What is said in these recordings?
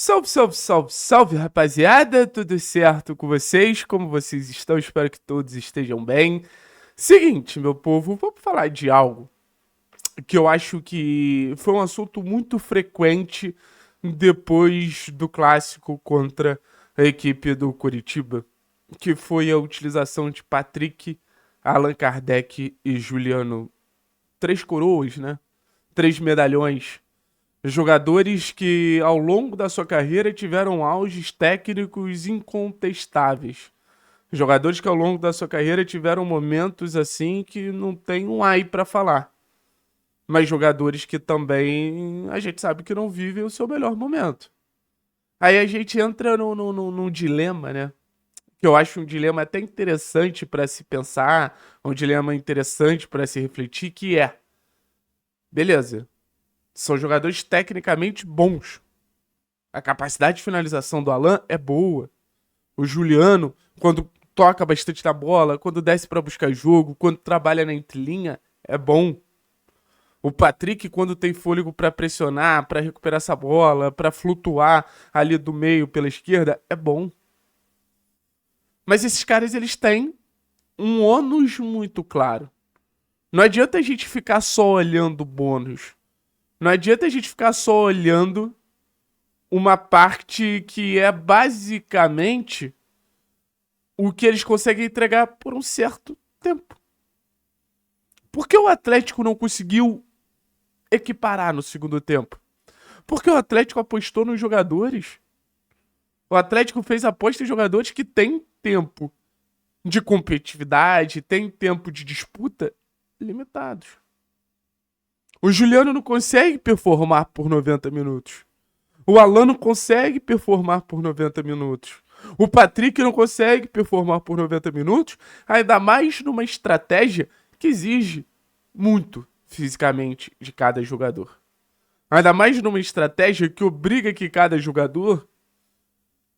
Salve, salve, salve, salve, rapaziada! Tudo certo com vocês? Como vocês estão? Espero que todos estejam bem. Seguinte, meu povo, vamos falar de algo que eu acho que foi um assunto muito frequente depois do clássico contra a equipe do Coritiba, que foi a utilização de Patrick, Allan Kardec e Juliano. Três coroas, né? Três medalhões. Jogadores que ao longo da sua carreira tiveram auges técnicos incontestáveis. Jogadores que ao longo da sua carreira tiveram momentos assim que não tem um ai pra falar. Mas jogadores que também a gente sabe que não vivem o seu melhor momento. Aí a gente entra num dilema, né? Que eu acho um dilema até interessante pra se pensar, um dilema interessante pra se refletir, que é: beleza, são jogadores tecnicamente bons. A capacidade de finalização do Allan é boa. O Juliano, quando toca bastante na bola, quando desce pra buscar jogo, quando trabalha na entrelinha, é bom. O Patrick, quando tem fôlego pra pressionar, pra recuperar essa bola, pra flutuar ali do meio pela esquerda, é bom. Mas esses caras, eles têm um ônus muito claro. Não adianta a gente ficar só olhando o bônus. Não adianta a gente ficar só olhando uma parte que é basicamente o que eles conseguem entregar por um certo tempo. Por que o Atlético não conseguiu equiparar no segundo tempo? Porque o Atlético apostou nos jogadores. O Atlético fez aposta em jogadores que têm tempo de competitividade, têm tempo de disputa limitados. O Juliano não consegue performar por 90 minutos. O Allan não consegue performar por 90 minutos. O Patrick não consegue performar por 90 minutos, ainda mais numa estratégia que exige muito fisicamente de cada jogador. Ainda mais numa estratégia que obriga que cada jogador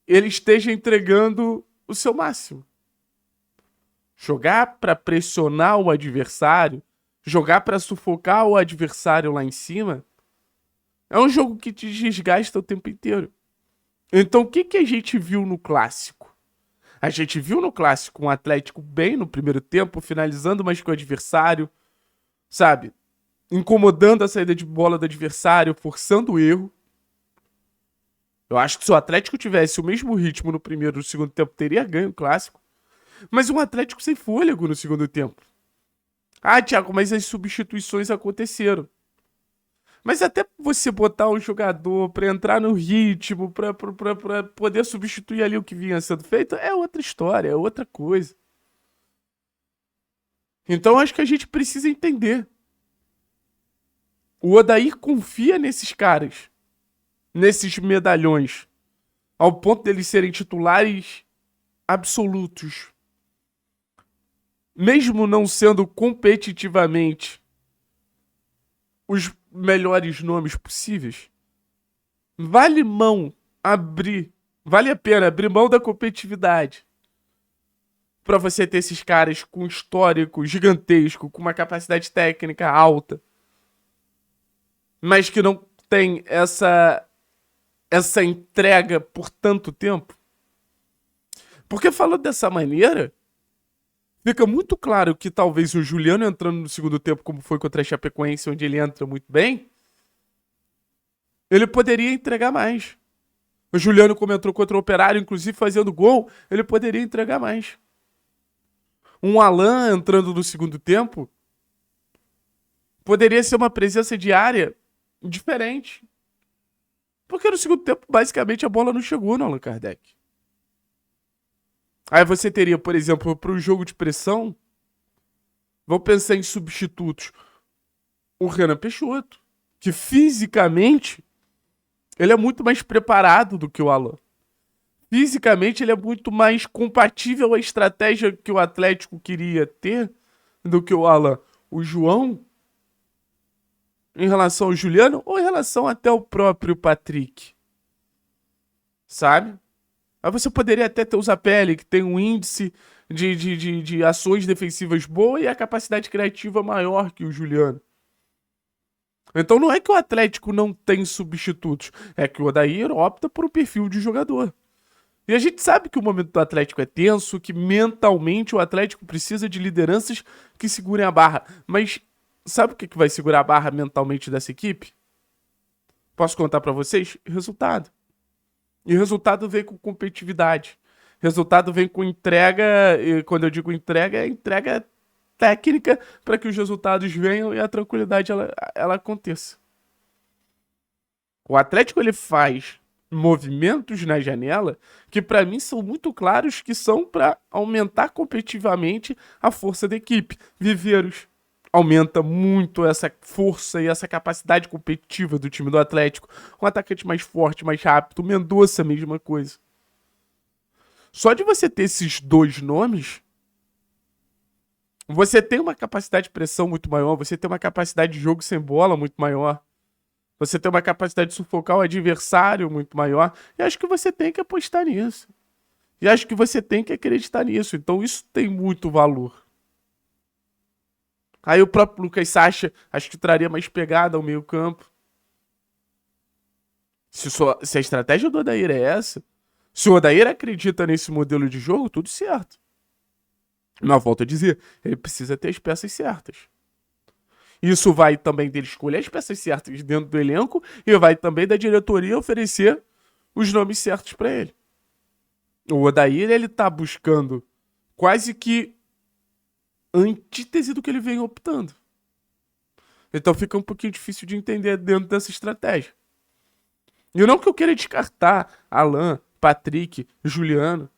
ele esteja entregando o seu máximo. Jogar para pressionar o adversário, jogar para sufocar o adversário lá em cima, é um jogo que te desgasta o tempo inteiro. Então, o que a gente viu no clássico? A gente viu no clássico um Atlético bem no primeiro tempo, finalizando mais que o adversário, sabe? Incomodando a saída de bola do adversário, forçando o erro. Eu acho que se o Atlético tivesse o mesmo ritmo no primeiro e no segundo tempo, teria ganho o clássico. Mas um Atlético sem fôlego no segundo tempo. Ah, Thiago, mas as substituições aconteceram. Mas até você botar um jogador pra entrar no ritmo, pra poder substituir ali o que vinha sendo feito, é outra história, é outra coisa. Então acho que a gente precisa entender. O Odair confia nesses caras, nesses medalhões, ao ponto deles serem titulares absolutos. Mesmo não sendo competitivamente os melhores nomes possíveis, vale a pena abrir mão da competitividade para você ter esses caras com histórico gigantesco, com uma capacidade técnica alta, mas que não tem essa entrega por tanto tempo. Porque falando dessa maneira, fica muito claro que talvez o Juliano entrando no segundo tempo, como foi contra a Chapecoense, onde ele entra muito bem, ele poderia entregar mais. O Juliano, como entrou contra o Operário, inclusive fazendo gol, ele poderia entregar mais. Um Allan entrando no segundo tempo poderia ser uma presença diária diferente. Porque no segundo tempo, basicamente, a bola não chegou no Allan Kardec. Aí você teria, por exemplo, para o jogo de pressão, vou pensar em substitutos. O Renan Peixoto, que fisicamente ele é muito mais preparado do que o Allan. Fisicamente ele é muito mais compatível à estratégia que o Atlético queria ter do que o Allan. O João, em relação ao Juliano, ou em relação até ao próprio Patrick, sabe? Aí você poderia até ter o Zapelli, que tem um índice de ações defensivas boa e a capacidade criativa maior que o Juliano. Então não é que o Atlético não tem substitutos, é que o Odair opta por um perfil de jogador. E a gente sabe que o momento do Atlético é tenso, que mentalmente o Atlético precisa de lideranças que segurem a barra. Mas sabe o que vai segurar a barra mentalmente dessa equipe? Posso contar pra vocês? Resultado. E o resultado vem com competitividade. Resultado vem com entrega, e quando eu digo entrega, é entrega técnica para que os resultados venham e a tranquilidade ela aconteça. O Atlético ele faz movimentos na janela que para mim são muito claros que são para aumentar competitivamente a força da equipe. Viveiros aumenta muito essa força e essa capacidade competitiva do time do Atlético. Um atacante mais forte, mais rápido. O Mendonça, mesma coisa. Só de você ter esses dois nomes, você tem uma capacidade de pressão muito maior, você tem uma capacidade de jogo sem bola muito maior. Você tem uma capacidade de sufocar o adversário muito maior. E acho que você tem que apostar nisso. E acho que você tem que acreditar nisso. Então isso tem muito valor. Aí o próprio Lucas Sacha, acho que traria mais pegada ao meio campo. Se a estratégia do Odair é essa, se o Odair acredita nesse modelo de jogo, tudo certo. Mas volto a dizer, ele precisa ter as peças certas. Isso vai também dele escolher as peças certas dentro do elenco e vai também da diretoria oferecer os nomes certos para ele. O Odair, ele tá buscando quase que antítese do que ele vem optando. Então fica um pouquinho difícil de entender dentro dessa estratégia. E não que eu queira descartar Alan, Patrick, Juliano.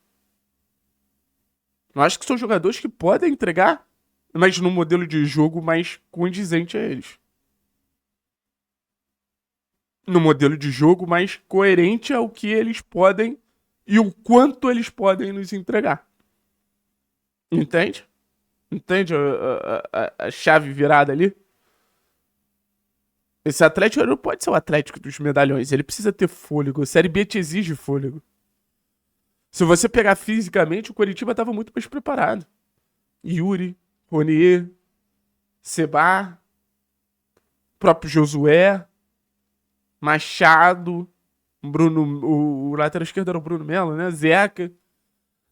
Eu acho que são jogadores que podem entregar, mas num modelo de jogo mais condizente a eles. No modelo de jogo mais coerente ao que eles podem e o quanto eles podem nos entregar. Entende? Entende a chave virada ali? Esse Atlético não pode ser o Atlético dos medalhões. Ele precisa ter fôlego. A Série B te exige fôlego. Se você pegar fisicamente, o Coritiba estava muito mais preparado. Yuri, Ronier, Seba, próprio Josué, Machado, o lateral esquerdo era o Bruno Melo, né? Zeca.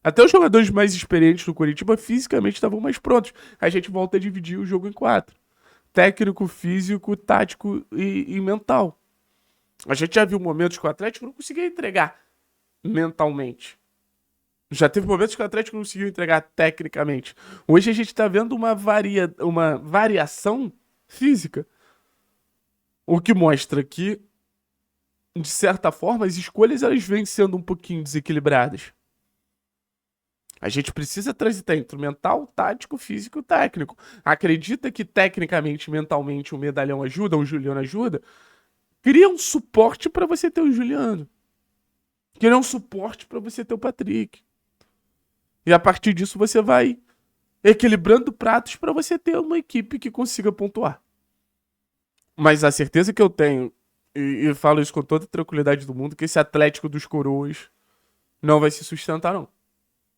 Até os jogadores mais experientes do Coritiba fisicamente estavam mais prontos. A gente volta a dividir o jogo em 4. Técnico, físico, tático e mental. A gente já viu momentos que o Atlético não conseguia entregar mentalmente. Já teve momentos que o Atlético não conseguiu entregar tecnicamente. Hoje a gente está vendo uma variação física. O que mostra que, de certa forma, as escolhas elas vêm sendo um pouquinho desequilibradas. A gente precisa transitar entre o mental, tático, físico e técnico. Acredita que tecnicamente, mentalmente, o medalhão ajuda, o Juliano ajuda? Cria um suporte para você ter o Juliano. Cria um suporte para você ter o Patrick. E a partir disso você vai equilibrando pratos para você ter uma equipe que consiga pontuar. Mas a certeza que eu tenho, e falo isso com toda a tranquilidade do mundo, que esse Atlético dos Coroas não vai se sustentar, não.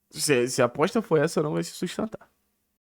Se a aposta foi essa, não vai se sustentar.